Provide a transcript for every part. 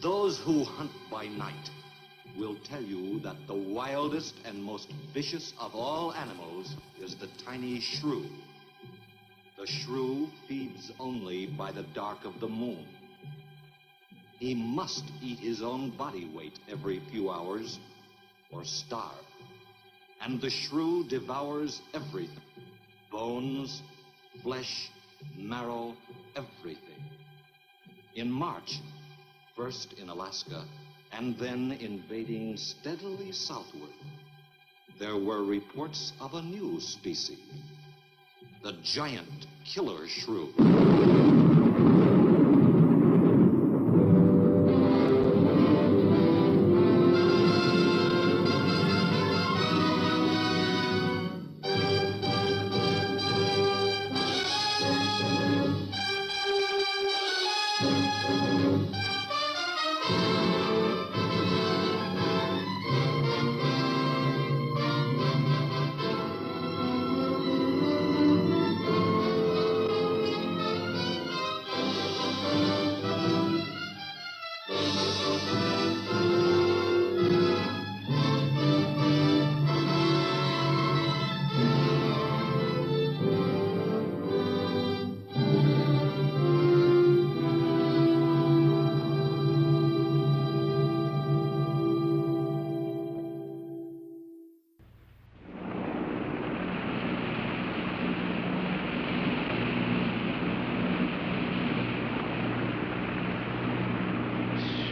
Those who hunt by night will tell you that the wildest and most vicious of all animals is the tiny shrew. The shrew feeds only by the dark of the moon. He must eat his own body weight every few hours or starve. And the shrew devours everything. Bones, flesh, marrow, everything. In March, first in Alaska, and then invading steadily southward, there were reports of a new species, the giant killer shrew.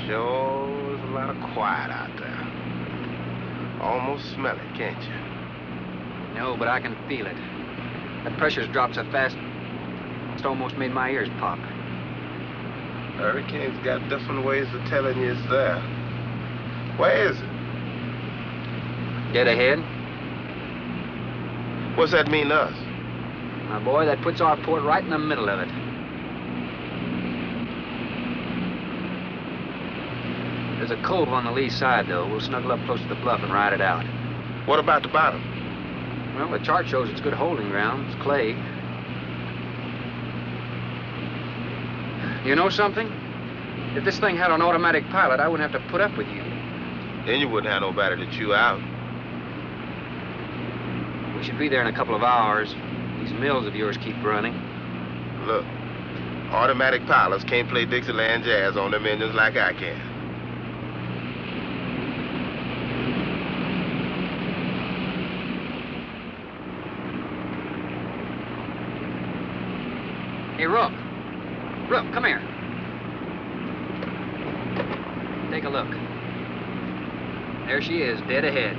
Sure is a lot of quiet out there. Almost smell it, can't you? No, but I can feel it. That pressure's dropped so fast, it's almost made my ears pop. Hurricane's got different ways of telling you it's there. Where is it? Dead ahead. What's that mean to us? My boy, that puts our port right in the middle of it. There's a cove on the lee side, though. We'll snuggle up close to the bluff and ride it out. What about the bottom? Well, the chart shows it's good holding ground. It's clay. You know something? If this thing had an automatic pilot, I wouldn't have to put up with you. Then you wouldn't have nobody to chew out. We should be there in a couple of hours. These mills of yours keep running. Look, automatic pilots can't play Dixieland jazz on them engines like I can. Hey, Rook. Rook, come here. Take a look. There she is, dead ahead.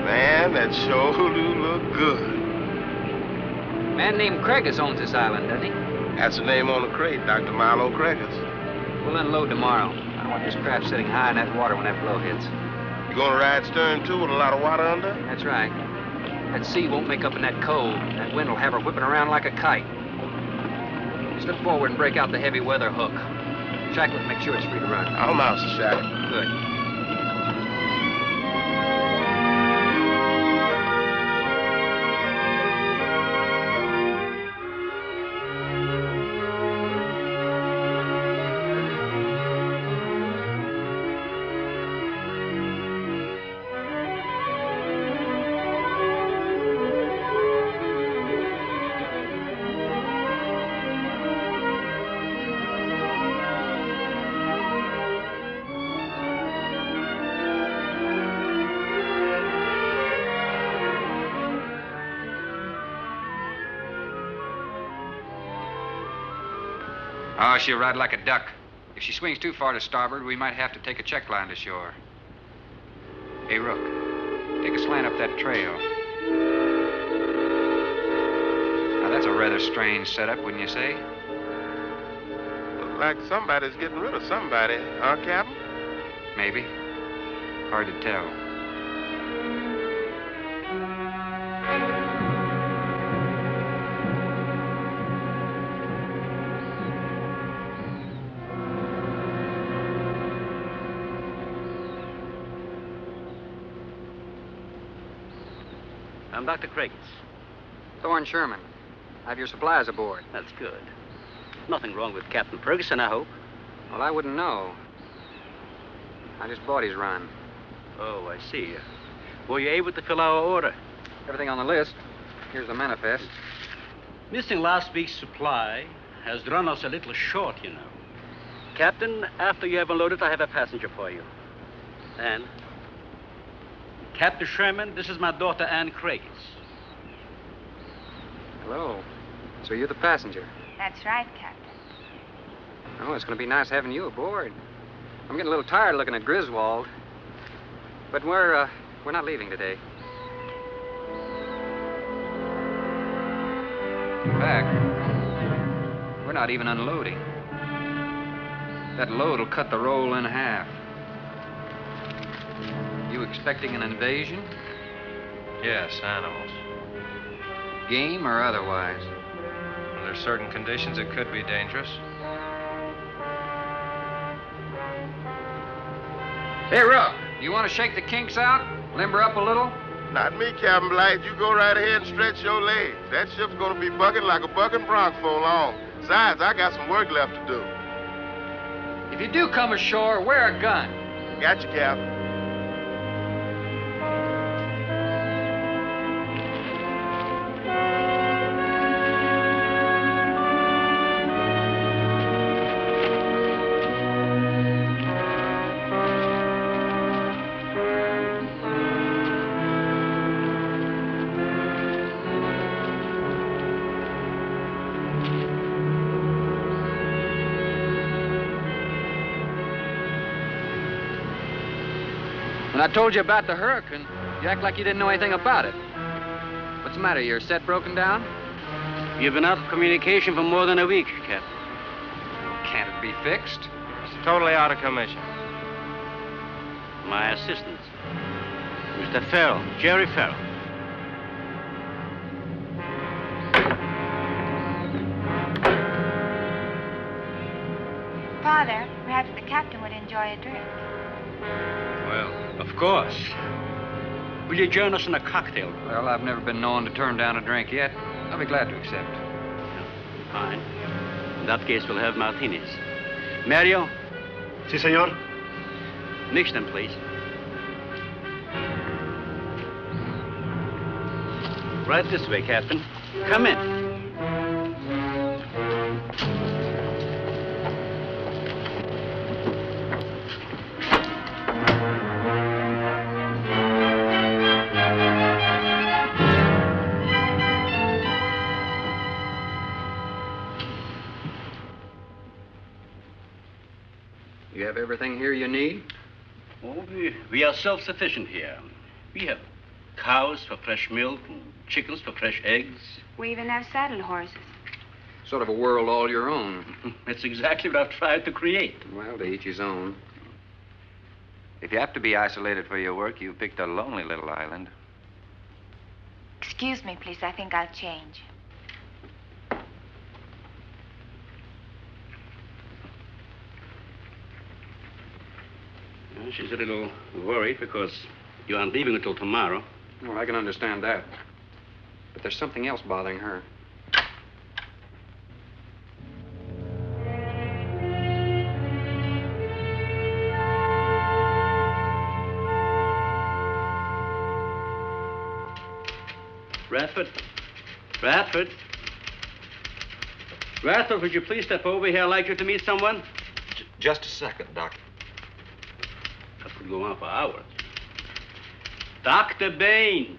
Man, that sure do look good. A man named Craigus owns this island, doesn't he? That's the name on the crate, Dr. Milo Craigus. We'll unload tomorrow. I don't want this craft sitting high in that water when that blow hits. You gonna ride stern, too, with a lot of water under? That's right. That sea won't make up in that cove. That wind will have her whipping around like a kite. Slip forward and break out the heavy weather hook. Shacklet, make sure it's free to run. I'll mouse the shackle. Good. Oh, she'll ride like a duck. If she swings too far to starboard, we might have to take a check line to shore. Hey, Rook, take a slant up that trail. Now, that's a rather strange setup, wouldn't you say? Look like somebody's getting rid of somebody, huh, Captain? Maybe. Hard to tell. I'm Dr. Craigus. Thorne Sherman. Have your supplies aboard. That's good. Nothing wrong with Captain Ferguson, I hope. Well, I wouldn't know. I just bought his run. Oh, I see. Were you able to fill our order? Everything on the list. Here's the manifest. Missing last week's supply has run us a little short, you know. Captain, after you have unloaded, I have a passenger for you. Anne. Captain Sherman, this is my daughter, Anne Craigs. Hello. So you're the passenger? That's right, Captain. Oh, it's going to be nice having you aboard. I'm getting a little tired looking at Griswold. But we're not leaving today. In fact, we're not even unloading. That load will cut the roll in half. You expecting an invasion? Yes, animals. Game or otherwise? Under certain conditions, it could be dangerous. Hey, Rook, you want to shake the kinks out? Limber up a little? Not me, Captain Blight. You go right ahead and stretch your legs. That ship's gonna be bucking like a bucking bronc for long. Besides, I got some work left to do. If you do come ashore, wear a gun. Got you, Captain. When I told you about the hurricane, you act like you didn't know anything about it. What's the matter? Your set broken down? You've been out of communication for more than a week, Captain. Can't it be fixed? It's totally out of commission. My assistant, Mr. Farrell, Jerry Farrell. Father, perhaps the captain would enjoy a drink. Well, of course. Will you join us in a cocktail? Well, I've never been known to turn down a drink yet. I'll be glad to accept. Fine. In that case, we'll have martinis. Mario? Si, senor. Mix them, please. Right this way, Captain. Come in. You have everything here you need? Oh, we are self-sufficient here. We have cows for fresh milk and chickens for fresh eggs. We even have saddle horses. Sort of a world all your own. That's exactly what I've tried to create. Well, to each his own. If you have to be isolated for your work, you picked a lonely little island. Excuse me, please. I think I'll change. Well, she's a little worried because you aren't leaving until tomorrow. Well, I can understand that. But there's something else bothering her. Radford? Radford? Radford, would you please step over here? I'd like you to meet someone. Just a second, Doctor. That could go on for hours. Dr. Baines.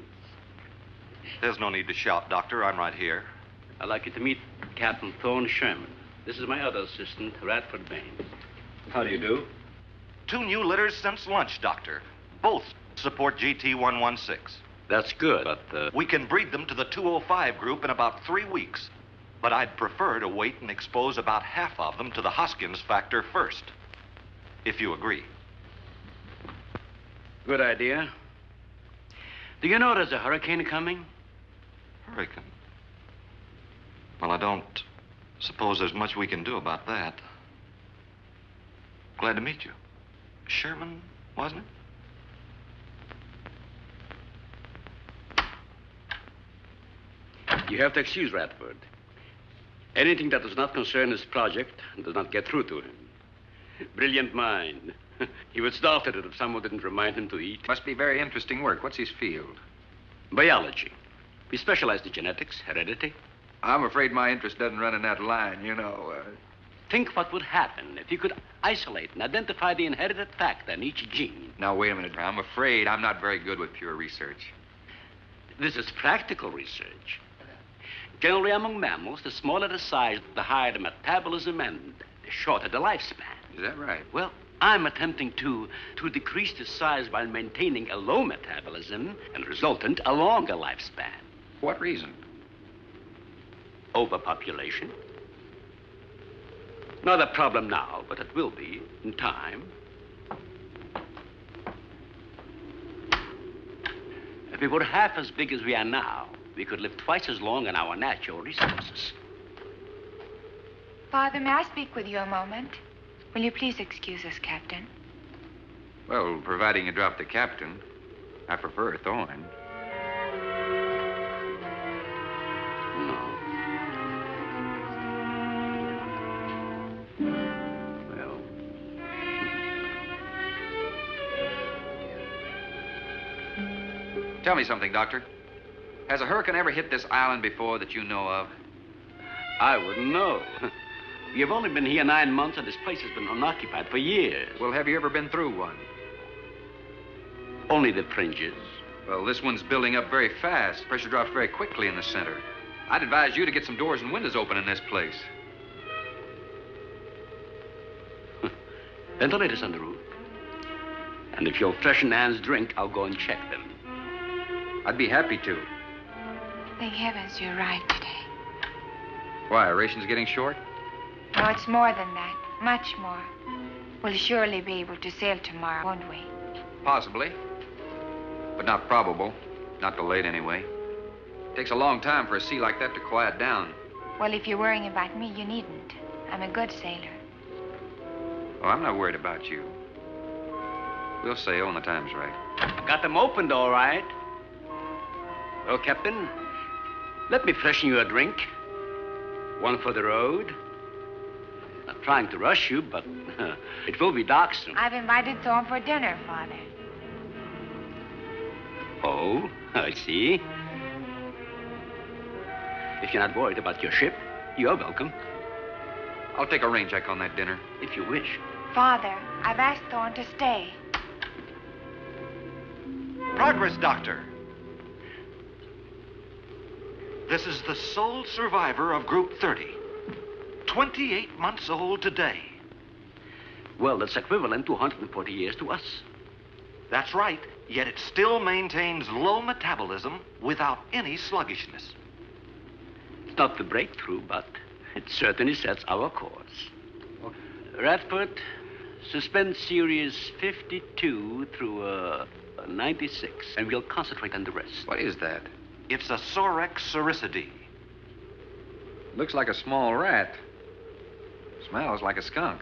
There's no need to shout, Doctor. I'm right here. I'd like you to meet Captain Thorne Sherman. This is my other assistant, Radford Baines. How do you do? 2 new litters since lunch, Doctor. Both support GT116. That's good, but, We can breed them to the 205 group in about 3 weeks. But I'd prefer to wait and expose about half of them to the Hoskins factor first. If you agree. Good idea. Do you know there's a hurricane coming? Hurricane? Well, I don't suppose there's much we can do about that. Glad to meet you. Sherman, wasn't it? You have to excuse Radford. Anything that does not concern his project does not get through to him. Brilliant mind. He would starve at it if someone didn't remind him to eat. Must be very interesting work. What's his field? Biology. We specialize in genetics, heredity. I'm afraid my interest doesn't run in that line, you know. Think what would happen if you could isolate and identify the inherited factor in each gene. Now, wait a minute. I'm afraid I'm not very good with pure research. This is practical research. Generally, among mammals, the smaller the size, the higher the metabolism and the shorter the lifespan. Is that right? Well, I'm attempting to decrease the size by maintaining a low metabolism and resultant a longer lifespan. For what reason? Overpopulation. Not a problem now, but it will be in time. If we were half as big as we are now, we could live twice as long on our natural resources. Father, may I speak with you a moment? Will you please excuse us, Captain? Well, providing you drop the captain, I prefer a thorn. No. Well. Tell me something, Doctor. Has a hurricane ever hit this island before that you know of? I wouldn't know. You've only been here 9 months, and this place has been unoccupied for years. Well, have you ever been through one? Only the fringes. Well, this one's building up very fast. Pressure drops very quickly in the center. I'd advise you to get some doors and windows open in this place. Ventilators on the roof. And if you'll freshen Anne's drink, I'll go and check them. I'd be happy to. Thank heavens you're right today. Why, are rations getting short? No, it's more than that. Much more. We'll surely be able to sail tomorrow, won't we? Possibly. But not probable. Not delayed, anyway. It takes a long time for a sea like that to quiet down. Well, if you're worrying about me, you needn't. I'm a good sailor. Oh, I'm not worried about you. We'll sail when the time's right. I got them opened, all right. Well, Captain, let me freshen you a drink. One for the road. Not trying to rush you, but it will be dark soon. I've invited Thorne for dinner, Father. Oh, I see. If you're not worried about your ship, you're welcome. I'll take a rain check on that dinner. If you wish. Father, I've asked Thorne to stay. Progress, Doctor. This is the sole survivor of Group 30. 28 months old today. Well, that's equivalent to 140 years to us. That's right, yet it still maintains low metabolism without any sluggishness. It's not the breakthrough, but it certainly sets our course. Radford, suspend series 52 through 96, and we'll concentrate on the rest. What is that? It's a Sorex cericidae. Looks like a small rat. Smells like a skunk.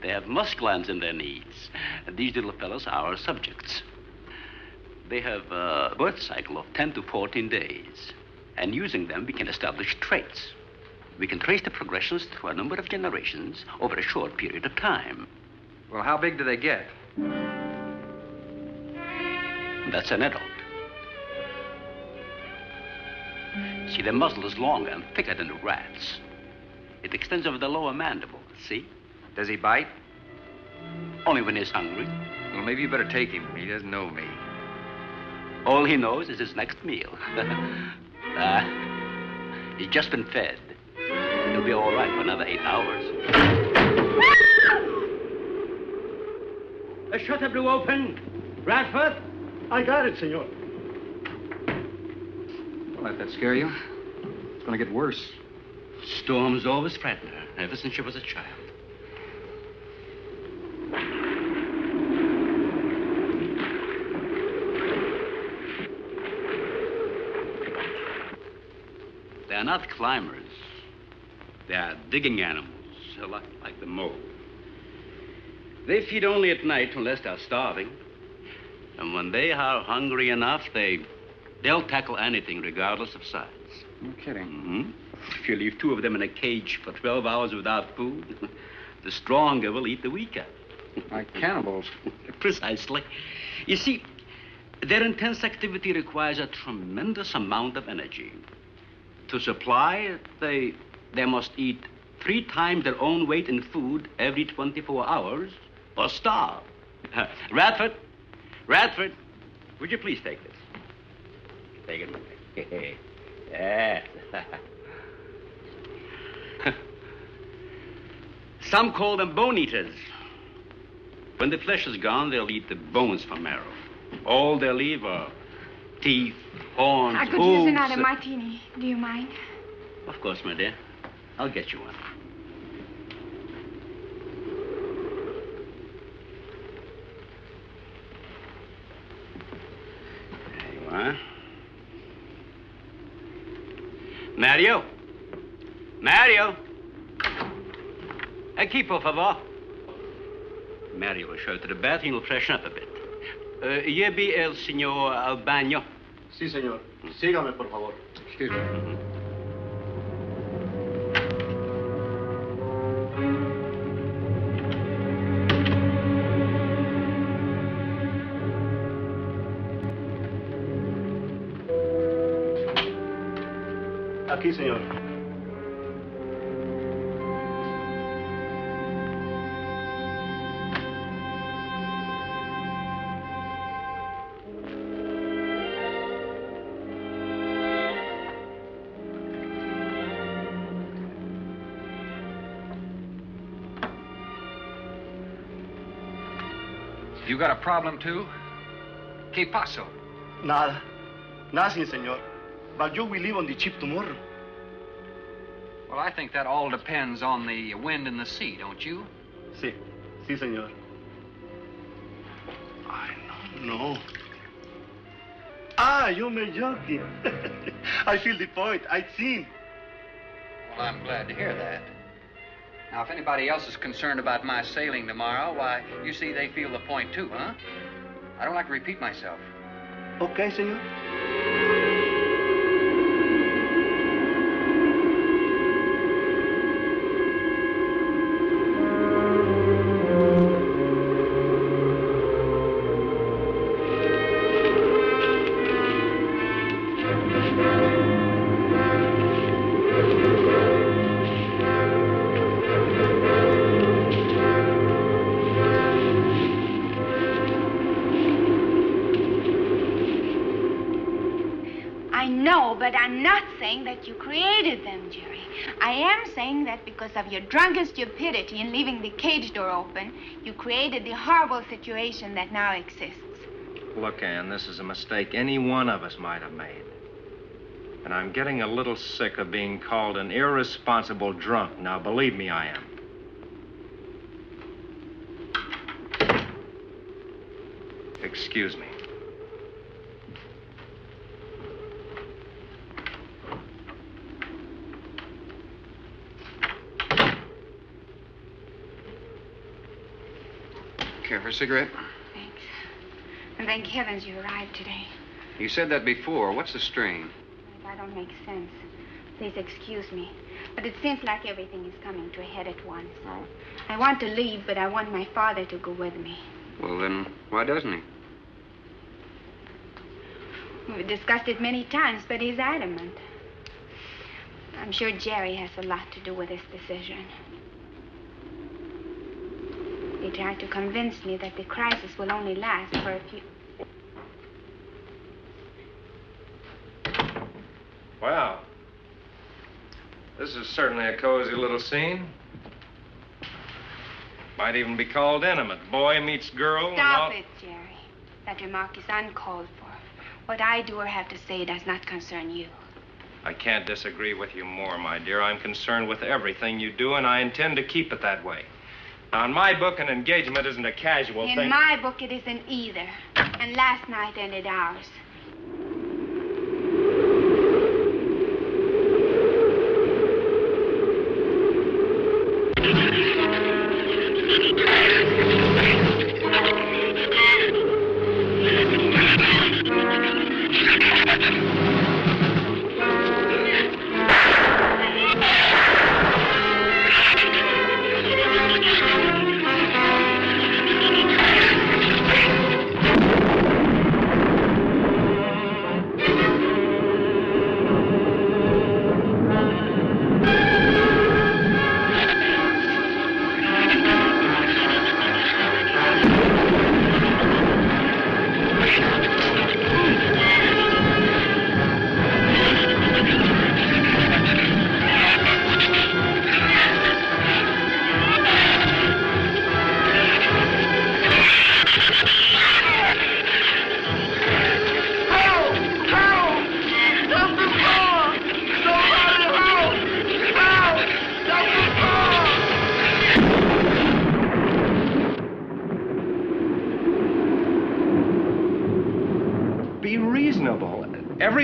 They have musk glands in their knees. These little fellows are our subjects. They have a birth cycle of 10 to 14 days. And using them, we can establish traits. We can trace the progressions through a number of generations over a short period of time. Well, how big do they get? That's an adult. See, their muzzle is longer and thicker than the rat's. It extends over the lower mandible, see? Does he bite? Only when he's hungry. Well, maybe you better take him. He doesn't know me. All he knows is his next meal. He's just been fed. He'll be all right for another 8 hours. The shutter blew open. Radford? I got it, senor. Don't let that scare you. It's going to get worse. Storms always frighten her, ever since she was a child. They are not climbers. They are digging animals, a lot like the mole. They feed only at night unless they're starving. And when they are hungry enough, they'll tackle anything regardless of size. No kidding. Mm-hmm. A If you leave two of them in a cage for 12 hours without food, the stronger will eat the weaker. Like cannibals. Precisely. You see, their intense activity requires a tremendous amount of energy. To supply it, they must eat 3 times their own weight in food every 24 hours or starve. Radford, would you please take this? Take it away. Yeah. Some call them bone eaters. When the flesh is gone, they'll eat the bones for marrow. All they'll leave are teeth, horns, I could hooves. use another martini. Do you mind? Of course, my dear. I'll get you one. There you are. Mario! Aquí, por favor. Mario will show to the bath and he'll freshen up a bit. Here be el señor al baño. Sí, señor. Sígame, por favor. Excuse me. Aquí, señor. You got a problem, too? ¿Qué pasó? Nada. Nothing, señor. But you will leave on the ship tomorrow. Well, I think that all depends on the wind and the sea, don't you? Sí. Sí, señor. I don't know. Ah, you're joking. I feel the point. I've seen. Well, I'm glad to hear that. Now, if anybody else is concerned about my sailing tomorrow, why, you see they feel the point too, huh? I don't like to repeat myself. Okay, señor. But I'm not saying that you created them, Jerry. I am saying that because of your drunken stupidity in leaving the cage door open, you created the horrible situation that now exists. Look, Ann, this is a mistake any one of us might have made. And I'm getting a little sick of being called an irresponsible drunk. Now, believe me, I am. Excuse me. Care for a cigarette? Thanks. And thank heavens you arrived today. You said that before. What's the strain? That don't make sense. Please excuse me. But it seems like everything is coming to a head at once. Oh? I want to leave, but I want my father to go with me. Well, then, why doesn't he? We've discussed it many times, but he's adamant. I'm sure Jerry has a lot to do with this decision. He tried to convince me that the crisis will only last for a few... Wow. This is certainly a cozy little scene. Might even be called intimate. Boy meets girl and all... Stop it, Jerry. That remark is uncalled for. What I do or have to say does not concern you. I can't disagree with you more, my dear. I'm concerned with everything you do, and I intend to keep it that way. Now, in my book, an engagement isn't a casual thing. In my book, it isn't either. And last night ended ours.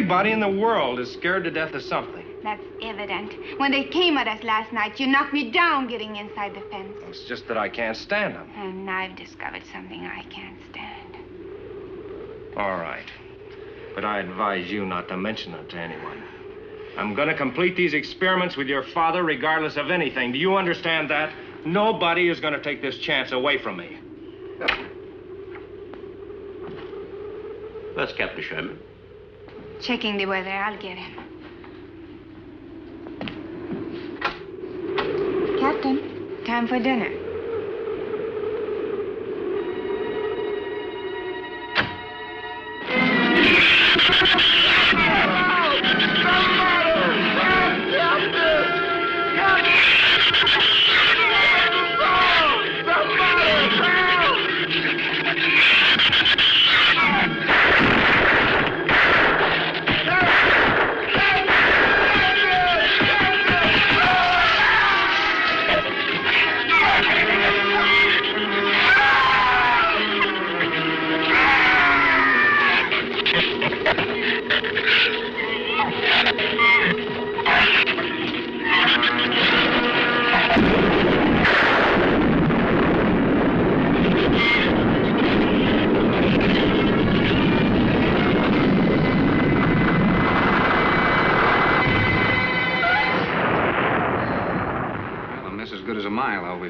Everybody in the world is scared to death of something. That's evident. When they came at us last night, you knocked me down getting inside the fence. It's just that I can't stand them. And I've discovered something I can't stand. All right. But I advise you not to mention it to anyone. I'm going to complete these experiments with your father regardless of anything. Do you understand that? Nobody is going to take this chance away from me. That's Captain Sherman. Checking the weather. I'll get him. Captain, time for dinner.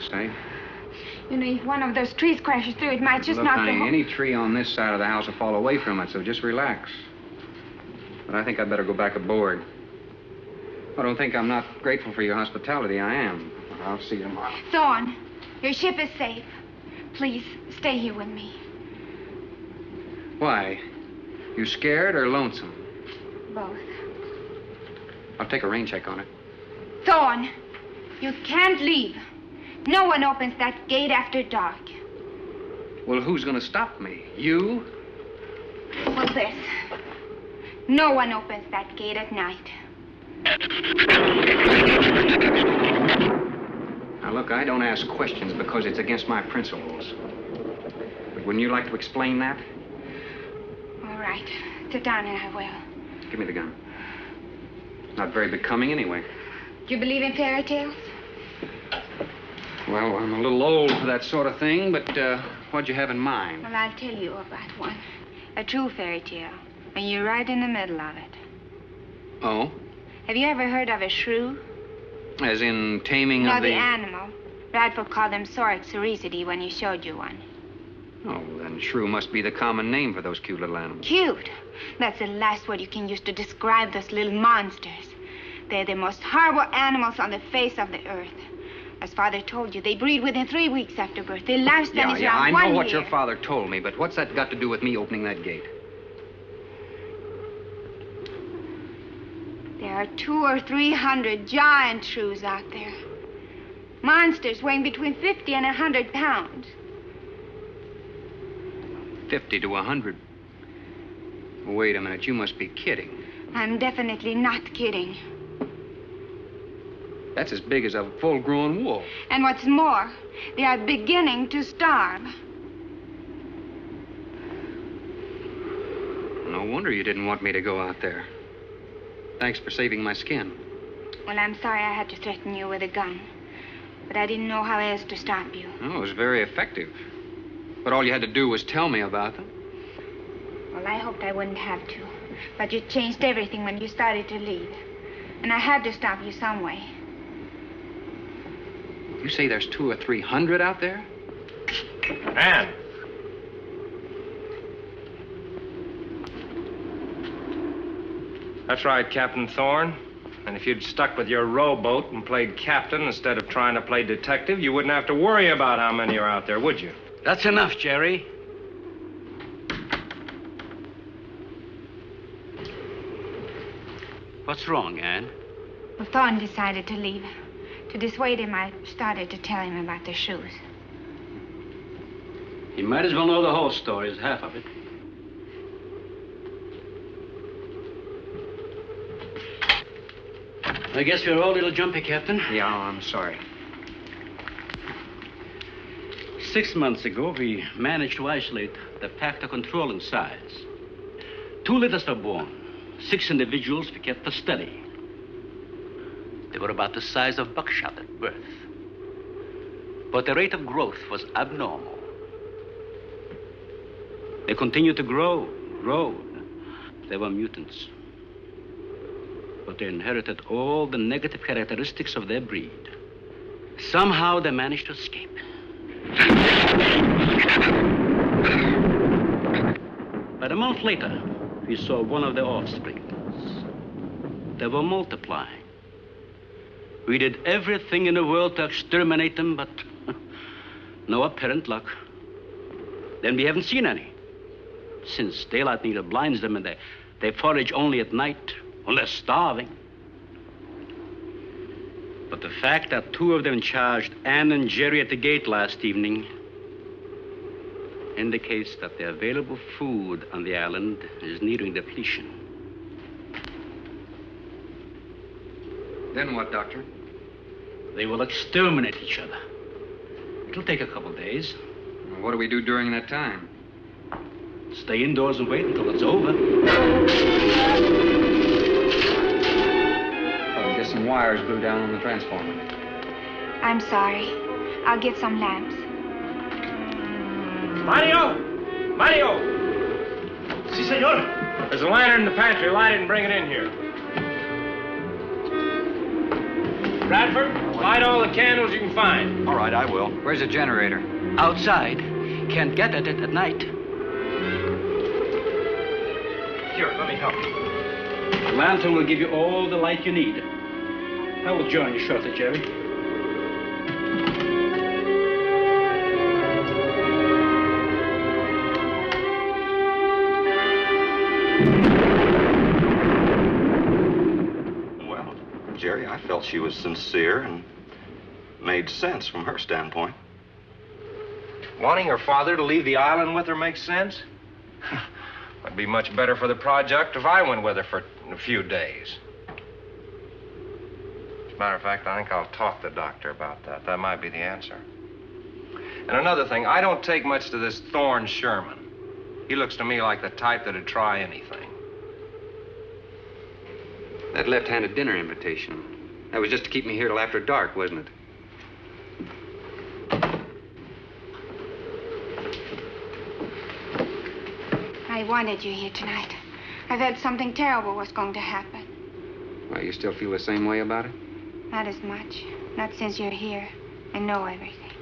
Say. You know, if one of those trees crashes through, it might just Look, knock honey, the whole... any tree on this side of the house will fall away from it, so just relax. But I think I'd better go back aboard. I don't think I'm not grateful for your hospitality. I am. I'll see you tomorrow. Thorne, your ship is safe. Please, stay here with me. Why? You scared or lonesome? Both. I'll take a rain check on it. Thorne, you can't leave. No one opens that gate after dark. Well, who's going to stop me? You? Well, this. No one opens that gate at night. Now, look, I don't ask questions because it's against my principles. But wouldn't you like to explain that? All right. Sit down and I will. Give me the gun. Not very becoming anyway. Do you believe in fairy tales? Well, I'm a little old for that sort of thing, but what'd you have in mind? Well, I'll tell you about one. A true fairy tale. And you're right in the middle of it. Oh? Have you ever heard of a shrew? As in taming No, of the... the animal. Radford called them Sorixoricity when he showed you one. Oh, then shrew must be the common name for those cute little animals. Cute. That's the last word you can use to describe those little monsters. They're the most horrible animals on the face of the earth. As Father told you, they breed within 3 weeks after birth. Their lifespan is around 1 I know year. what your father told me, but what's that got to do with me opening that gate? There are 200 or 300 giant shrews out there. Monsters weighing between 50 and 100 pounds. 50 to 100. Wait a minute, you must be kidding. I'm definitely not kidding. That's as big as a full-grown wolf. And what's more, they are beginning to starve. No wonder you didn't want me to go out there. Thanks for saving my skin. Well, I'm sorry I had to threaten you with a gun. But I didn't know how else to stop you. Oh, it was very effective. But all you had to do was tell me about them. Well, I hoped I wouldn't have to. But you changed everything when you started to leave. And I had to stop you some way. You say there's 200 or 300 out there? Anne. That's right, Captain Thorne. And if you'd stuck with your rowboat and played captain instead of trying to play detective, you wouldn't have to worry about how many are out there, would you? That's enough, Jerry. What's wrong, Anne? Well, Thorne decided to leave. To dissuade him, I started to tell him about the shoes. He might as well know the whole story as half of it. I guess we're all a little jumpy, Captain. Yeah, I'm sorry. 6 months ago, we managed to isolate the factor controlling size. 2 litters were born. 6 individuals we kept for study. They were about the size of buckshot at birth. But the rate of growth was abnormal. They continued to grow. They were mutants. But they inherited all the negative characteristics of their breed. Somehow they managed to escape. But a month later, we saw one of their offspring. They were multiplying. We did everything in the world to exterminate them, but no apparent luck. Then we haven't seen any. Since daylight neither blinds them and they forage only at night, unless starving. But the fact that 2 of them charged Ann and Jerry at the gate last evening indicates that the available food on the island is nearing depletion. Then what, Doctor? They will exterminate each other. It'll take a couple days. What do we do during that time? Stay indoors and wait until it's over. Probably get some wires glued down on the transformer. I'm sorry. I'll get some lamps. Mario! Si, senor. There's a lantern in the pantry. Light it and bring it in here. Bradford, light all the candles you can find. All right, I will. Where's the generator? Outside. Can't get at it at night. Here, let me help you. The lantern will give you all the light you need. I will join you shortly, Jerry. Well, Jerry, I felt she was sincere and made sense from her standpoint. Wanting her father to leave the island with her makes sense? It'd be much better for the project if I went with her for a few days. As a matter of fact, I think I'll talk to the doctor about that. That might be the answer. And another thing, I don't take much to this Thorne Sherman. He looks to me like the type that'd try anything. That left-handed dinner invitation. That was just to keep me here till after dark, wasn't it? I wanted you here tonight. I thought something terrible was going to happen. Well, you still feel the same way about it? Not as much. Not since you're here and know everything.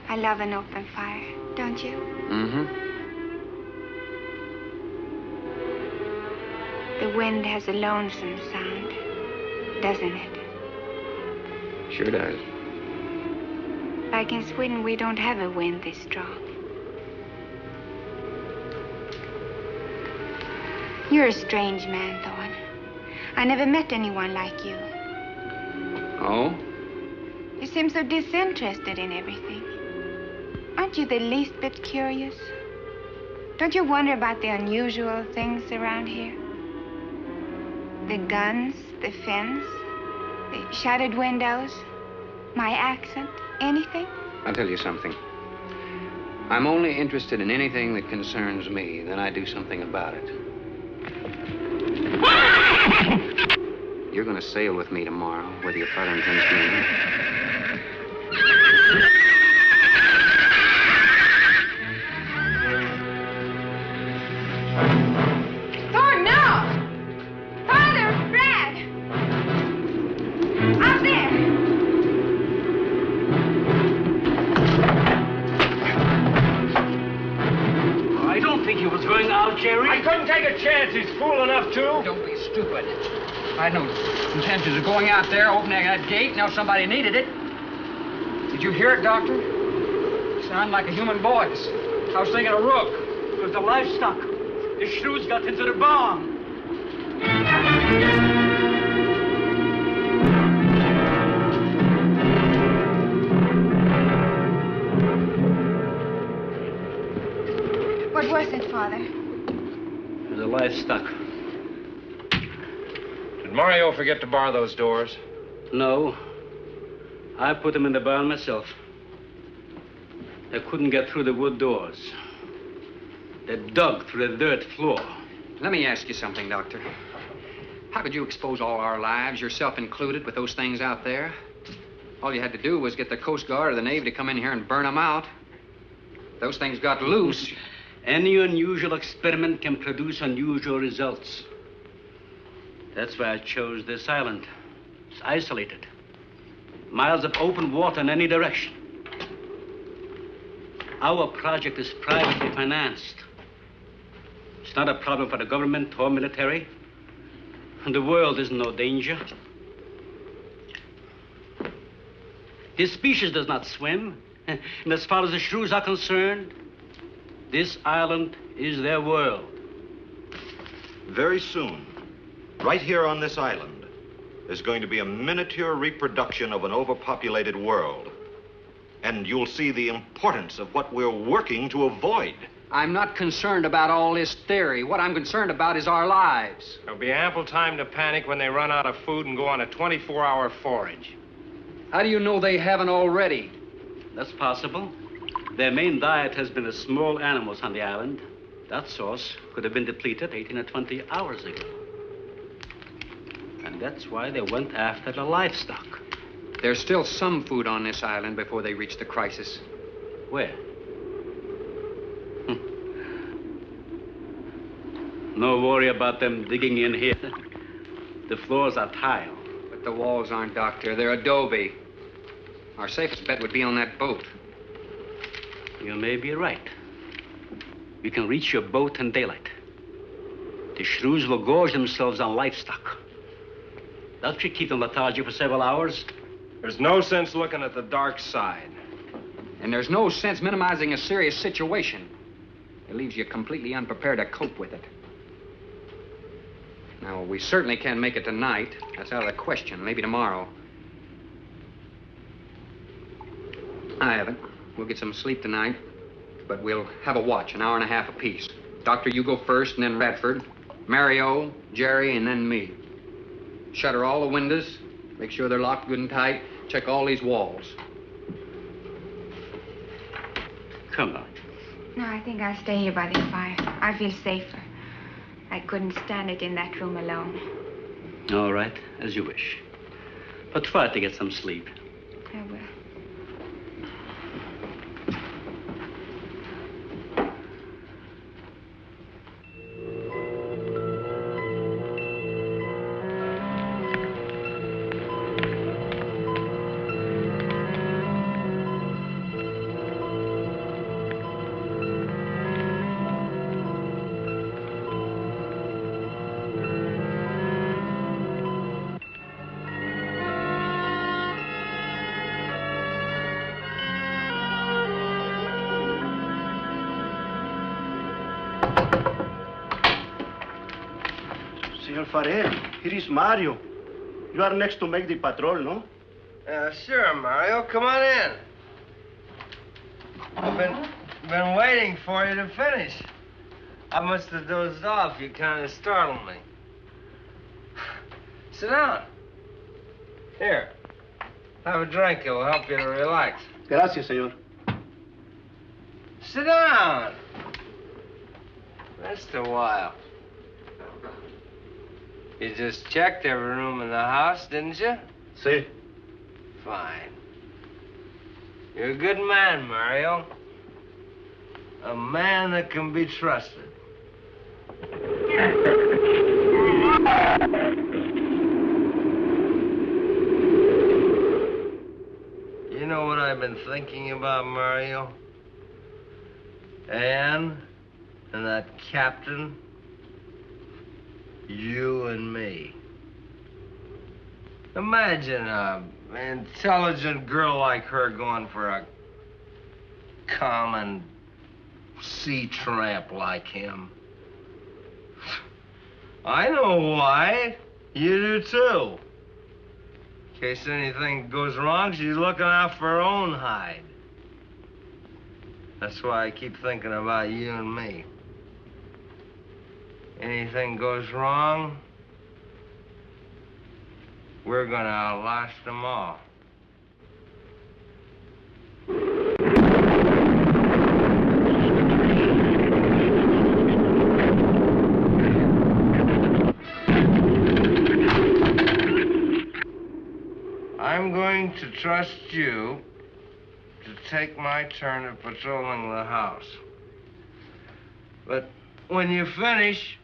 I love an open fire, don't you? Mm-hmm. The wind has a lonesome sound, doesn't it? Sure does. Like in Sweden, we don't have a wind this strong. You're a strange man, Thorne. I never met anyone like you. Oh? You seem so disinterested in everything. Aren't you the least bit curious? Don't you wonder about the unusual things around here? The guns, the fence, the shattered windows, my accent, anything? I'll tell you something. I'm only interested in anything that concerns me. Then I do something about it. You're going to sail with me tomorrow, whether your father intends to or not. Thorne, no! Father, Brad! Out there! I don't think he was going out, Jerry. I couldn't take a chance. He's fool enough to. Don't be stupid. I had no intentions of going out there, opening that gate. Now somebody needed it. Did you hear it, Doctor? It sounded like a human voice. I was thinking of Rook. It was the livestock. The Shrews got into the barn. What was it, Father? It was the livestock. Mario forget to bar those doors? No. I put them in the barn myself. They couldn't get through the wood doors. They dug through the dirt floor. Let me ask you something, Doctor. How could you expose all our lives, yourself included, with those things out there? All you had to do was get the Coast Guard or the Navy to come in here and burn them out. Those things got loose. Any unusual experiment can produce unusual results. That's why I chose this island. It's isolated. Miles of open water in any direction. Our project is privately financed. It's not a problem for the government or military. And the world is in no danger. This species does not swim. And as far as the Shrews are concerned, this island is their world. Very soon, right here on this island, there's going to be a miniature reproduction of an overpopulated world. And you'll see the importance of what we're working to avoid. I'm not concerned about all this theory. What I'm concerned about is our lives. There'll be ample time to panic when they run out of food and go on a 24-hour forage. How do you know they haven't already? That's possible. Their main diet has been the small animals on the island. That source could have been depleted 18 or 20 hours ago. And that's why they went after the livestock. There's still some food on this island before they reach the crisis. Where? No worry about them digging in here. The floors are tile. But the walls aren't, Doctor. They're adobe. Our safest bet would be on that boat. You may be right. You can reach your boat in daylight. The Shrews will gorge themselves on livestock. That should keep them lethargic for several hours. There's no sense looking at the dark side. And there's no sense minimizing a serious situation. It leaves you completely unprepared to cope with it. Now, we certainly can't make it tonight. That's out of the question. Maybe tomorrow. I haven't. We'll get some sleep tonight, but we'll have a watch, an hour and a half apiece. Doctor, you go first, and then Radford, Mario, Jerry, and then me. Shutter all the windows. Make sure they're locked good and tight. Check all these walls. Come on. No, I think I'll stay here by the fire. I feel safer. I couldn't stand it in that room alone. All right, as you wish. But try to get some sleep. I will. Senor Farrell, here is Mario. You are next to make the patrol, no? Sure, Mario. Come on in. I've been waiting for you to finish. I must have dozed off. You kind of startled me. Sit down. Here. Have a drink. It'll help you to relax. Gracias, senor. Sit down. Just a while. You just checked every room in the house, didn't you? Sí. Fine. You're a good man, Mario. A man that can be trusted. You know what I've been thinking about, Mario? Anne and that captain. You and me. Imagine an intelligent girl like her going for a common sea tramp like him. I know why. You do too. In case anything goes wrong, she's looking out for her own hide. That's why I keep thinking about you and me. Anything goes wrong, we're gonna outlast them all. I'm going to trust you to take my turn of patrolling the house. But when you finish,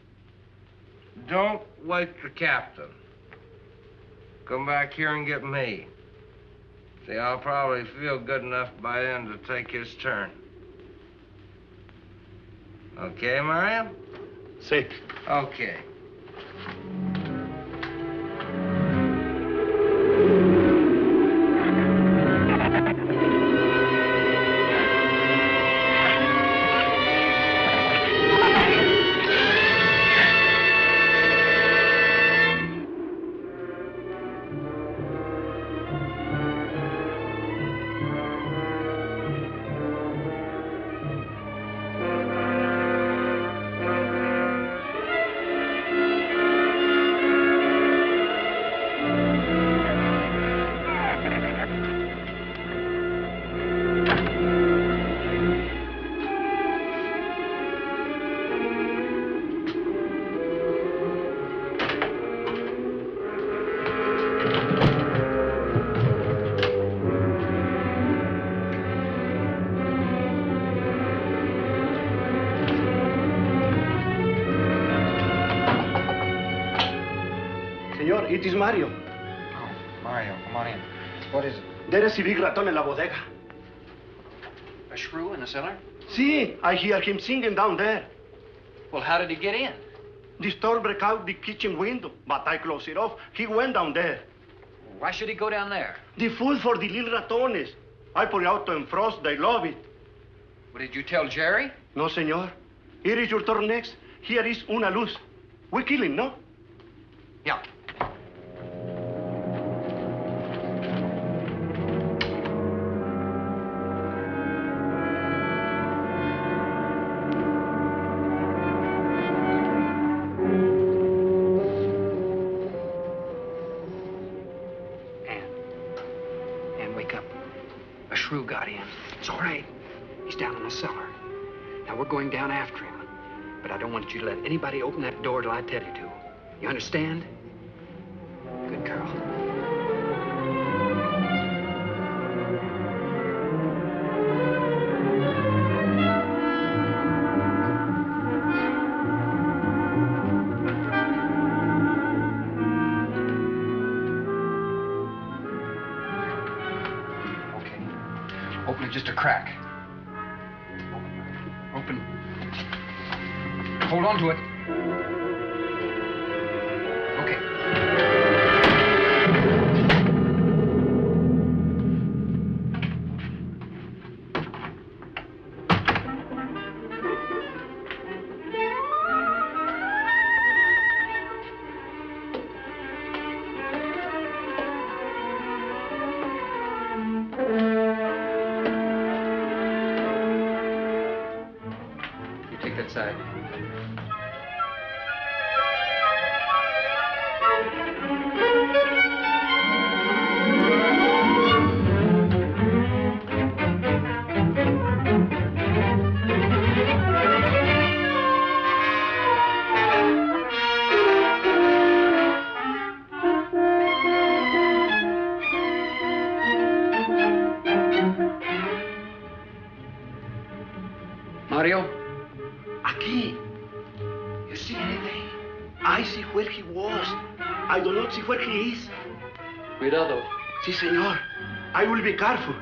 don't wake the captain. Come back here and get me. See, I'll probably feel good enough by then to take his turn. Okay, Mario? Sí. Okay. It is Mario. Oh, Mario, come on in. What is it? There is a big raton in la bodega. A shrew in the cellar? See, I hear him singing down there. Well, how did he get in? The storm broke out the kitchen window, but I closed it off. He went down there. Why should he go down there? The food for the little ratones. I put it out to frost. They love it. What, did you tell Jerry? No, senor. Here is your turn next. Here is una luz. We kill him, no? Yeah. Shrew got in. It's all right. He's down in the cellar. Now, we're going down after him. But I don't want you to let anybody open that door till I tell you to. You understand? Good girl. Open it just a crack. Open. Hold on to it. Okay. Side. Mario? Aquí. You see anything? I see where he was. I do not see where he is. Cuidado. Sí, senor. I will be careful.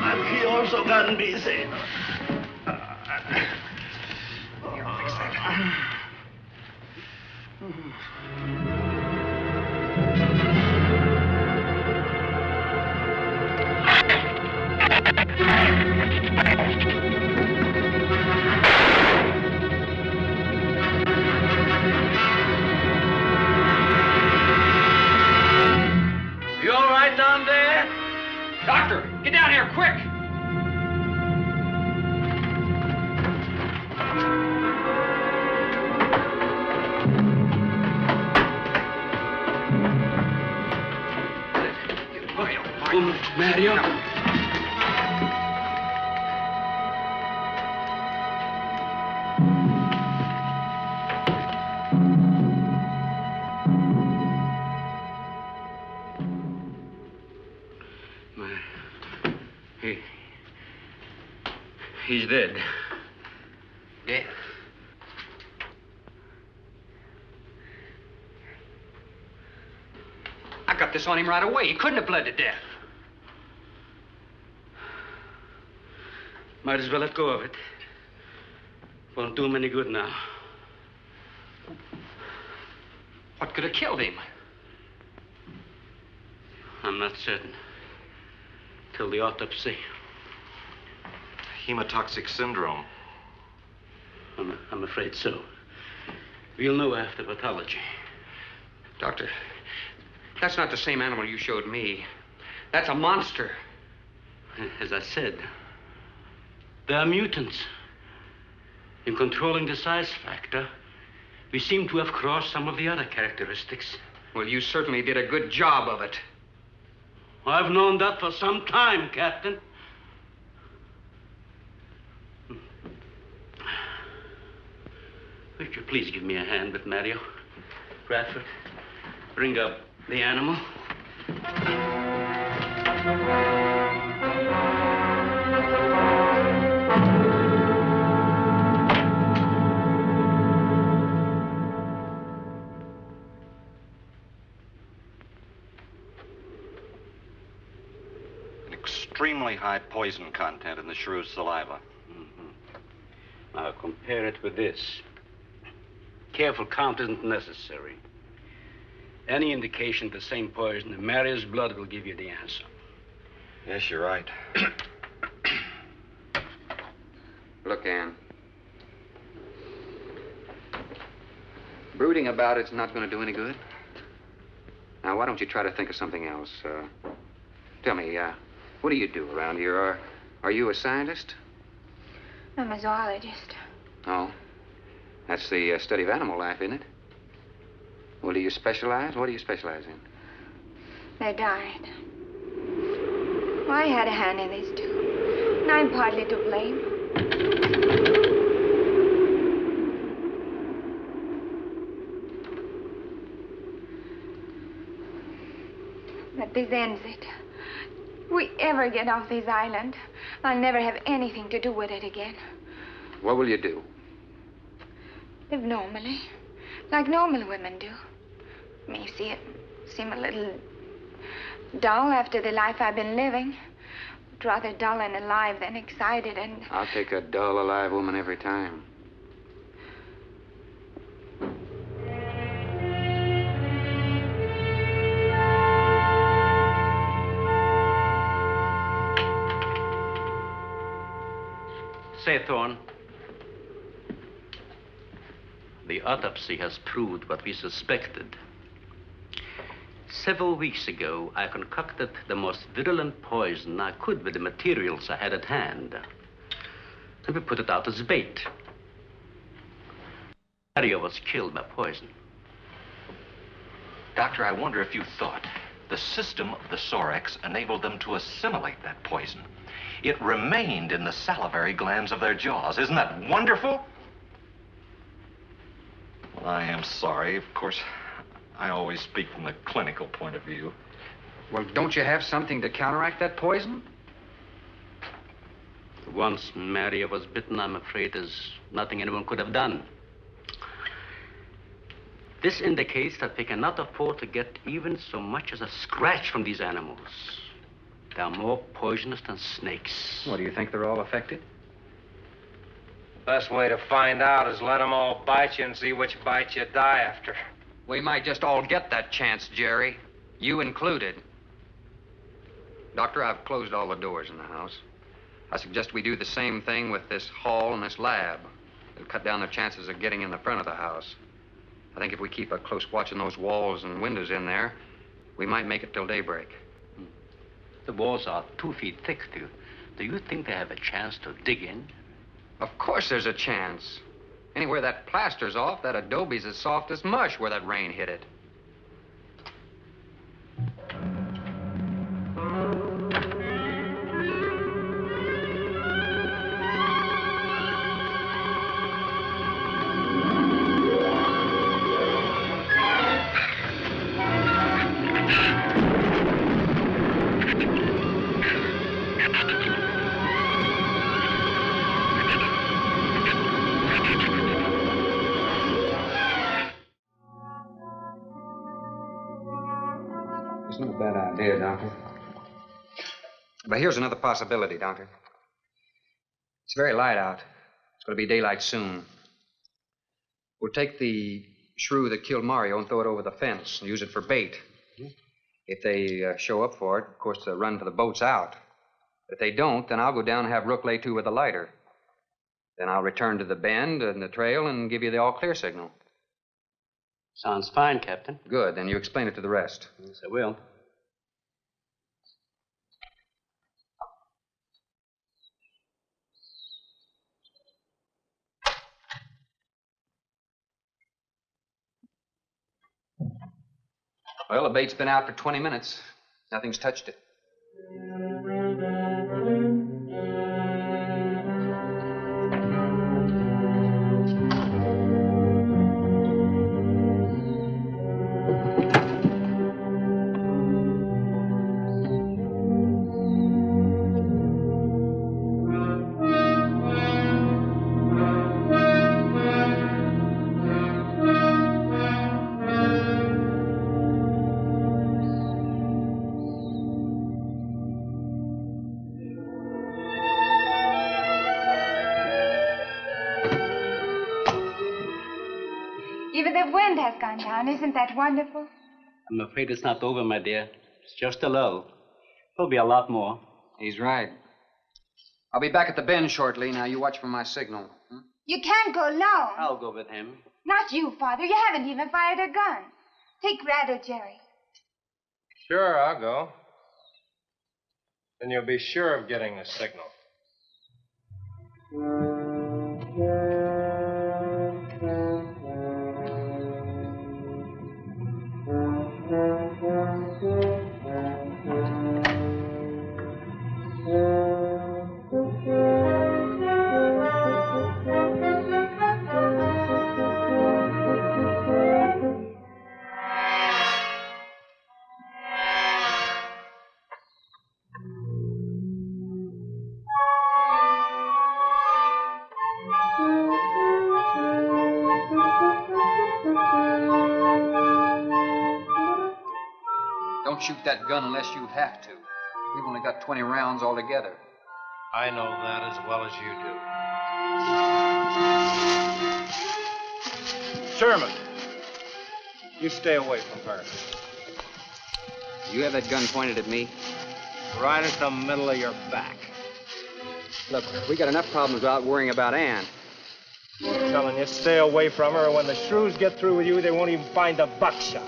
And he also got busy. Here, I'll fix that. You all right down there? Mario. He's dead. Dead? I got this on him right away. He couldn't have bled to death. Might as well let go of it. Won't do him any good now. What could have killed him? I'm not certain. Till the autopsy. Hemotoxic syndrome. I'm afraid so. We'll know after pathology. Doctor, that's not the same animal you showed me. That's a monster. As I said, they are mutants. In controlling the size factor, we seem to have crossed some of the other characteristics. Well, you certainly did a good job of it. I've known that for some time, Captain. Would you please give me a hand with Mario? Bradford, bring up the animal. An extremely high poison content in the Shrews' saliva. Now compare it with this. Careful count isn't necessary. Any indication of the same poison in Mario's blood will give you the answer. Yes, you're right. Look, Ann. Brooding about it's not going to do any good. Now, why don't you try to think of something else? Tell me, what do you do around here? Are you a scientist? I'm a zoologist. Oh. That's the study of animal life, isn't it? Well, do you specialize? What do you specialize in? They died. Well, I had a hand in this, too. And I'm partly to blame. But this ends it. If we ever get off this island, I'll never have anything to do with it again. What will you do? Live normally, like normal women do. May seem a little dull after the life I've been living. But rather dull and alive than excited and... I'll take a dull, alive woman every time. Say, Thorne, the autopsy has proved what we suspected. Several weeks ago, I concocted the most virulent poison I could with the materials I had at hand. And we put it out as bait. Mario was killed by poison. Doctor, I wonder if you thought the system of the Sorex enabled them to assimilate that poison. It remained in the salivary glands of their jaws. Isn't that wonderful? Well, I am sorry. Of course, I always speak from the clinical point of view. Well, don't you have something to counteract that poison? Once Mario was bitten, I'm afraid there's nothing anyone could have done. This indicates that we cannot afford to get even so much as a scratch from these animals. They're more poisonous than snakes. What, do you think they're all affected? Best way to find out is let them all bite you and see which bite you die after. We might just all get that chance, Jerry. You included. Doctor, I've closed all the doors in the house. I suggest we do the same thing with this hall and this lab. It'll cut down the chances of getting in the front of the house. I think if we keep a close watch on those walls and windows in there, we might make it till daybreak. The walls are 2 feet thick. Do you think they have a chance to dig in? Of course there's a chance. Anywhere that plaster's off, that adobe's as soft as mush where that rain hit it. bad idea, Doctor. But here's another possibility, Doctor. It's very light out. It's going to be daylight soon. We'll take the shrew that killed Mario and throw it over the fence and use it for bait. If they show up for it, of course, they'll run for the boats out. But if they don't, then I'll go down and have Rook lay to with a lighter. Then I'll return to the bend and the trail and give you the all-clear signal. Sounds fine, Captain. Good. Then you explain it to the rest. Yes, I will. Well, the bait's been out for 20 minutes. Nothing's touched it. Even the wind has gone down. Isn't that wonderful? I'm afraid it's not over, my dear. It's just a lull. There'll be a lot more. He's right. I'll be back at the bend shortly. Now, you watch for my signal. You can't go alone. I'll go with him. Not you, Father. You haven't even fired a gun. Take Red or Jerry. Sure, I'll go. Then you'll be sure of getting the signal. Don't shoot that gun unless you have to. We've only got 20 rounds altogether. I know that as well as you do. Sherman, you stay away from her. You have that gun pointed at me? Right at the middle of your back. Look, we got enough problems without worrying about Ann. I'm telling you, stay away from her, or when the Shrews get through with you, they won't even find the buckshot.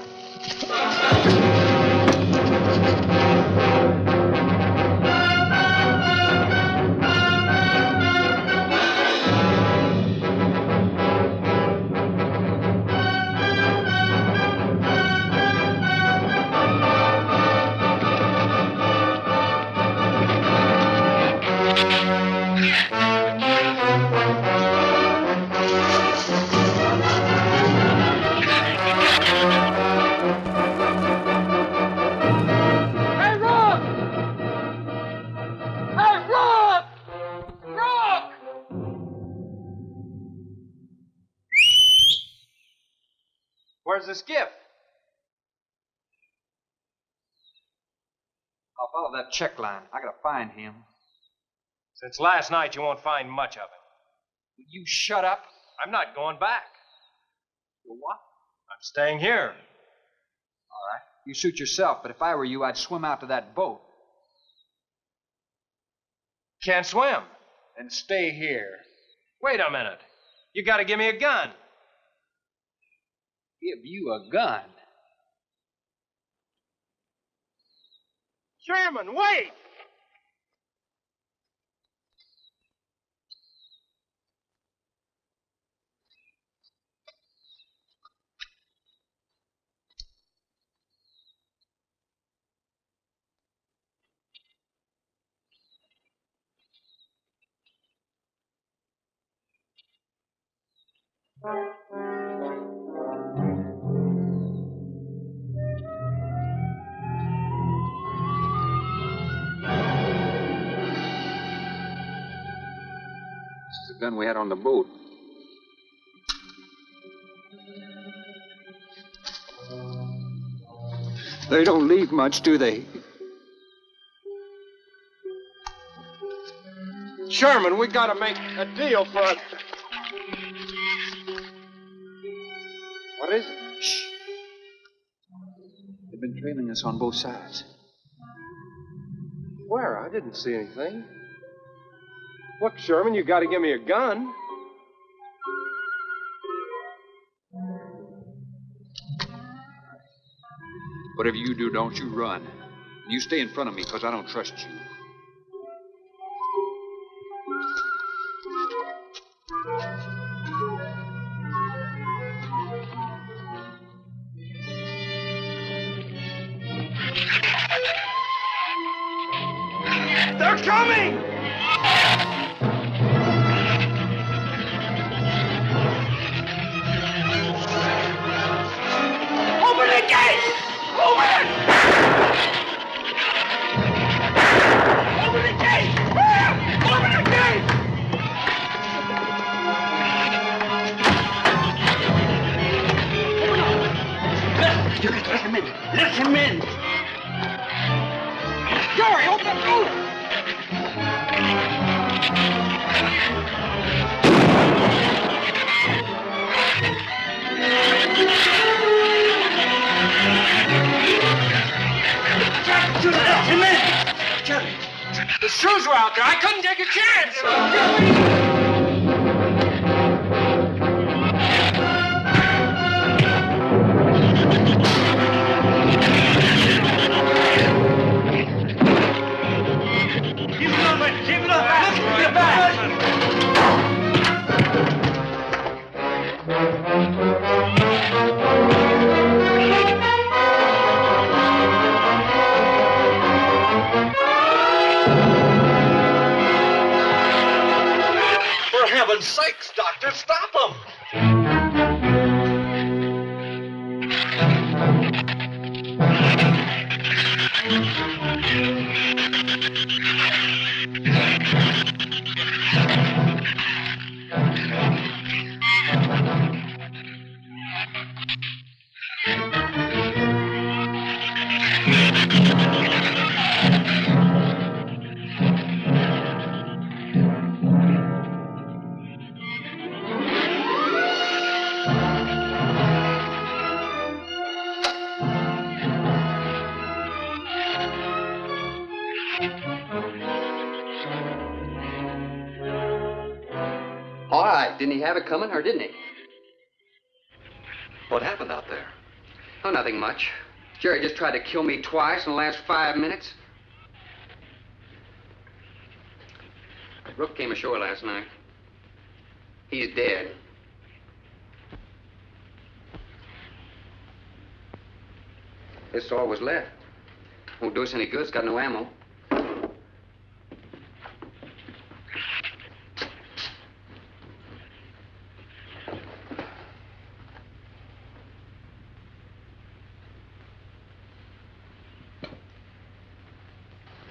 Where's the skiff? I'll follow that check line. I gotta find him. Since last night, you won't find much of him. Will you shut up? I'm not going back. You what? I'm staying here. All right. You suit yourself, but if I were you, I'd swim out to that boat. Can't swim. Then stay here. Wait a minute. You gotta give me a gun. Give you a gun? Sherman, wait! This is the gun we had on the boat. They don't leave much, do they? Sherman, we gotta make a deal for it. What is it? Shh. They've been trailing us on both sides. Where? I didn't see anything. Look, Sherman, you gotta give me a gun. Whatever you do, don't you run. You stay in front of me, because I don't trust you. They're coming! Open the gate! Open it! Open the gate! Open the gate! You can let him in. Let him in. Jerry, open the door! Let him in. Jerry, the Shrews were out there. I couldn't take a chance. Keep it up, man. Keep it up. Get back. For heaven's sakes, Doctor, stop them! All right, didn't he have it coming, or didn't he? What happened out there? Oh, nothing much. Jerry just tried to kill me twice in the last 5 minutes. Brooke came ashore last night. He's dead. This is all was left. Won't do us any good. It's got no ammo.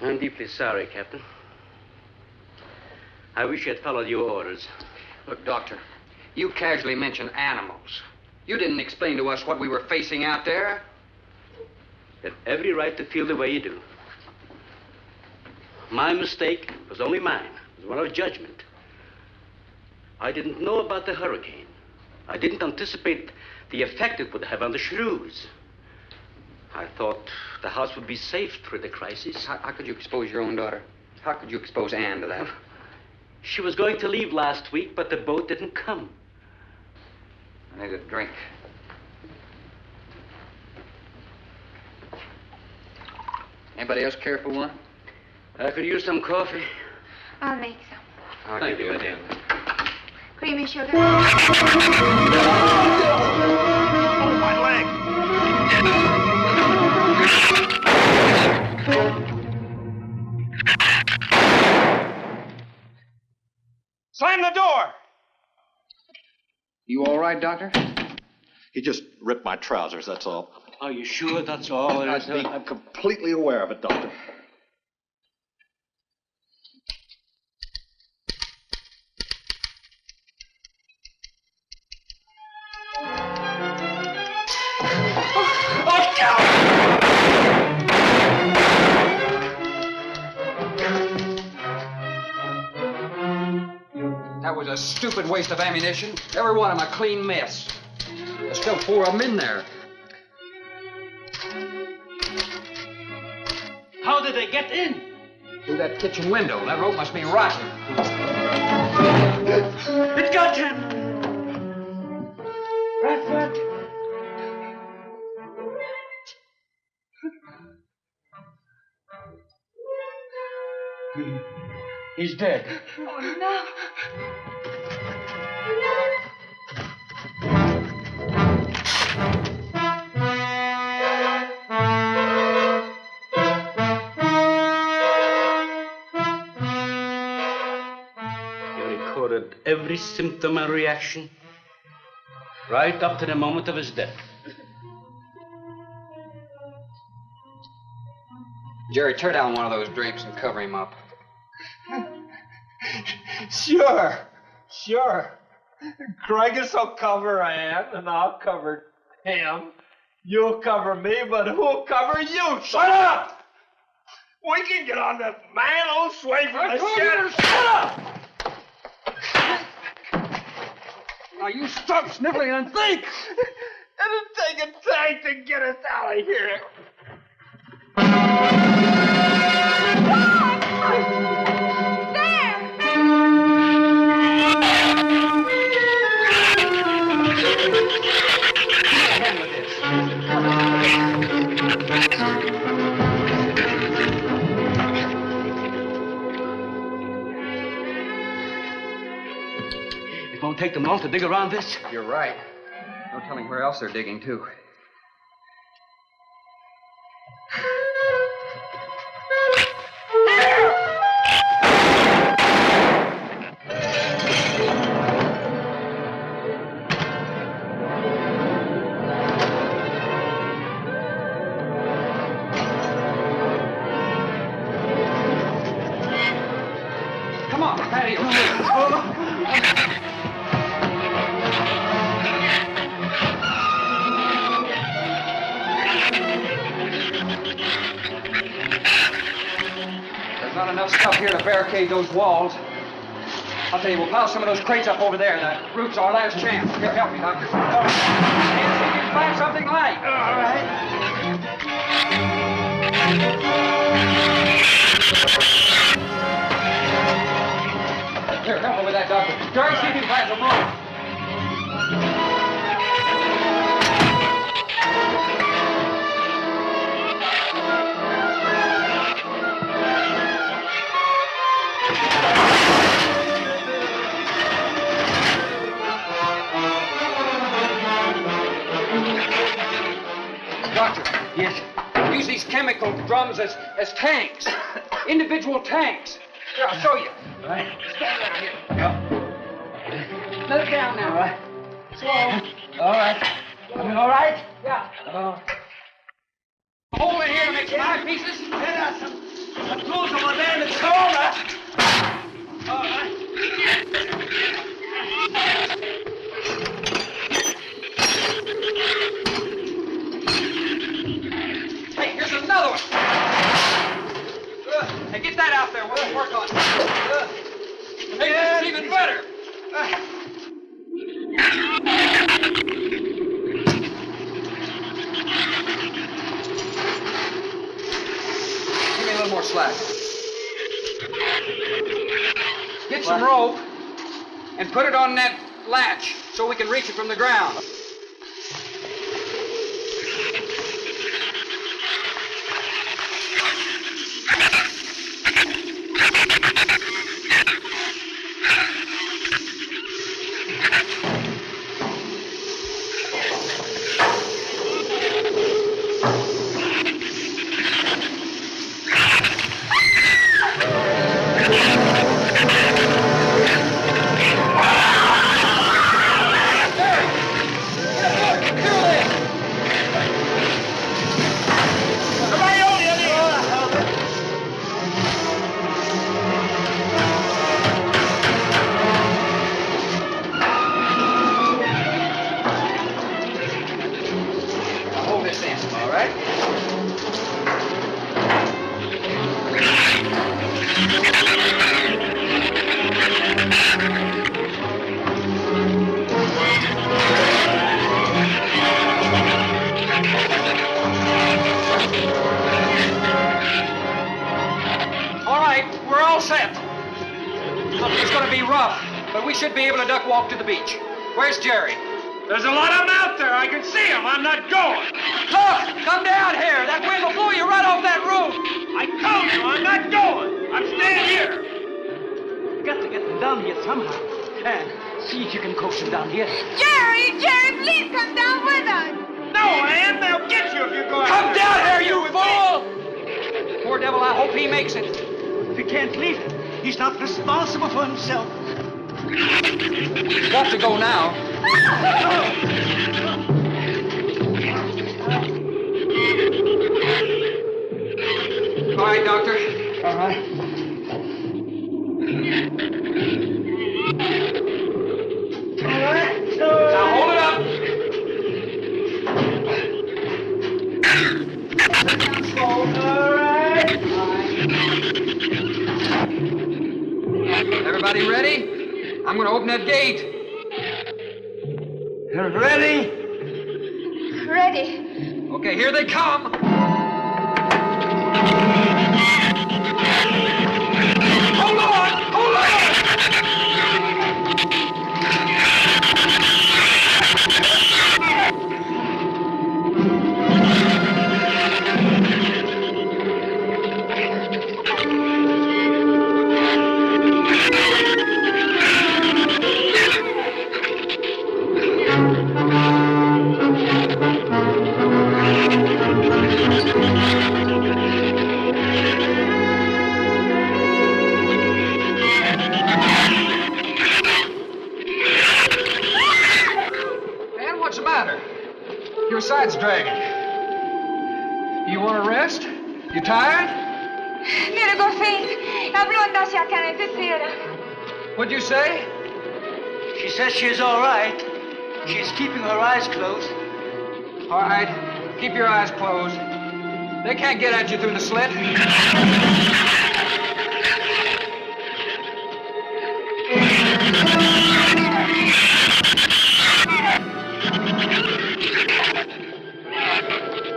I'm deeply sorry, Captain. I wish you had followed your orders. Look, Doctor, you casually mentioned animals. You didn't explain to us what we were facing out there. You have every right to feel the way you do. My mistake was only mine. It was one of judgment. I didn't know about the hurricane. I didn't anticipate the effect it would have on the Shrews. I thought the house would be safe through the crisis. How could you expose your own daughter? How could you expose Anne to that? She was going to leave last week, but the boat didn't come. I need a drink. Anybody else care for one? I could use some coffee. I'll make some. Thank you, madam. Creamy sugar. Oh, my leg! Slam the door! You all right, Doctor? He just ripped my trousers, that's all. Are you sure that's all it is? I'm completely aware of it, Doctor. Oh, God! That was a stupid waste of ammunition. Every one of them a clean mess. There's still 4 of them in there. How did they get in? Through that kitchen window. That rope must be rotten. It got him! Bradford! He's dead. Oh, no. You recorded every symptom and reaction, right up to the moment of his death. Jerry, tear down one of those drapes and cover him up. Sure. Craigus will cover Ann, and I'll cover him. You'll cover me, but who'll cover you? Shut up! We can get on this man old sway from the shed. Shut up! Now you stop sniffling and think! It'll take a tank to get us out of here. It won't take them long to dig around this. You're right. No telling where else they're digging, too. Come on, patio. There's not enough stuff here to barricade those walls. I'll tell you, we'll pile some of those crates up over there. The roof's our last chance. Here, help me, Doctor. See if you can find something light. All right. Here, help me with that, Doctor. Jerry, see if you can find some rope. Doctor. Yes? Use these chemical drums as tanks. Individual tanks. Here, I'll show you. All right. Stand down here. Let it down now. All right. Slow. All right. Coming all right? Yeah. Oh. Hole in here to make some eyepieces. There's some tools over there in the corner. All right. Hey, here's another one. Hey, get that out there. We'll work on it. Hey, this is even better. Give me a little more slack. Get some rope and put it on that latch so we can reach it from the ground. It's going to be rough, but we should be able to duck walk to the beach. Where's Jerry? There's a lot of them out there. I can see them. I'm not going. Look, come down here. That wind will blow you right off that roof. I told you I'm not going. I'm staying here. You got to get them down here somehow. And see if you can coax them down here. Jerry, please come down with us. No, Ann, they'll get you if you go out. Come down here, you fool! Poor devil, I hope he makes it. We can't leave him. He's not responsible for himself. He's got to go now. All right, Doctor. All right. Now hold it up. Everybody ready? I'm going to open that gate. Ready? Ready. Okay, here they come. Hold on! Hold on! Your side's dragging. You want to rest? You tired? Mira, Gorface. Habló andase acá en tercera. What'd you say? She says she's all right. She's keeping her eyes closed. All right. Keep your eyes closed. They can't get at you through the slit.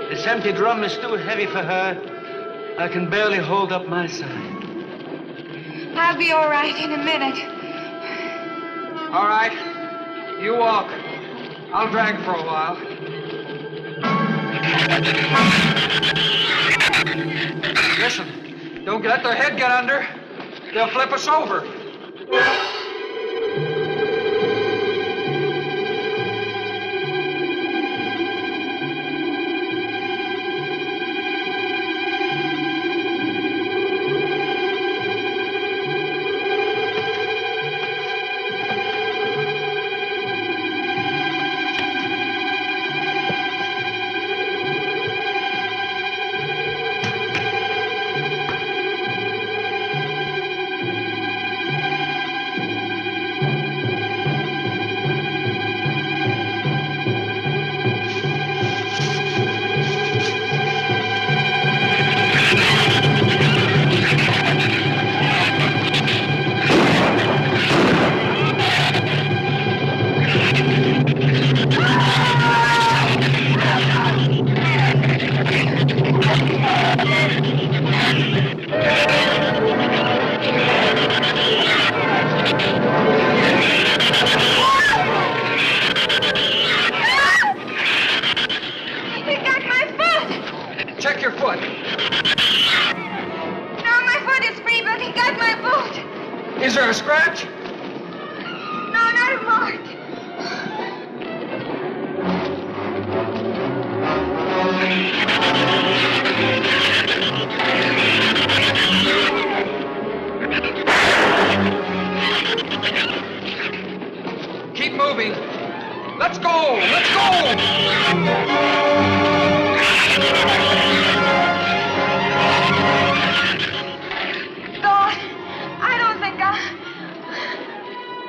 This empty drum is too heavy for her. I can barely hold up my side. I'll be all right in a minute. All right. You walk. I'll drag for a while. Listen, don't let their head get under. They'll flip us over. Is there a scratch? No, not a mark. Keep moving. Let's go! Let's go!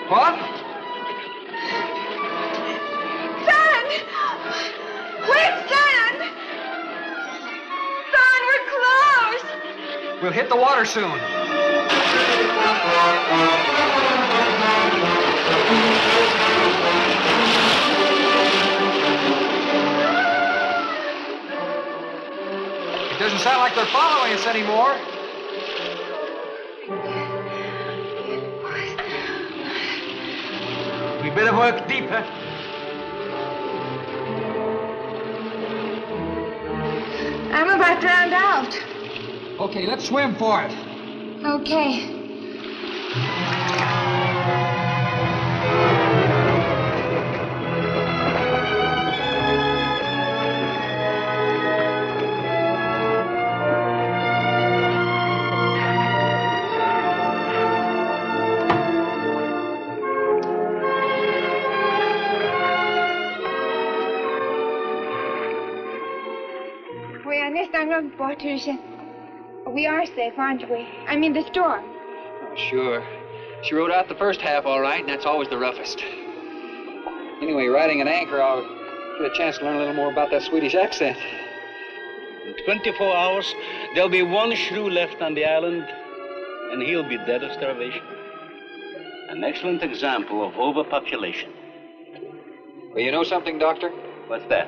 What? Son! Wait, son! Son, we're close! We'll hit the water soon. It doesn't sound like they're following us anymore. It was We better work deeper. I'm about drowned out. Okay, let's swim for it. Okay. We are safe, aren't we? I mean, the storm. Oh, sure. She rode out the first half all right, and that's always the roughest. Anyway, riding at anchor, I'll get a chance to learn a little more about that Swedish accent. In 24 hours, there'll be one shrew left on the island, and he'll be dead of starvation. An excellent example of overpopulation. Well, you know something, Doctor? What's that?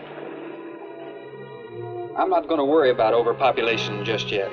I'm not going to worry about overpopulation just yet.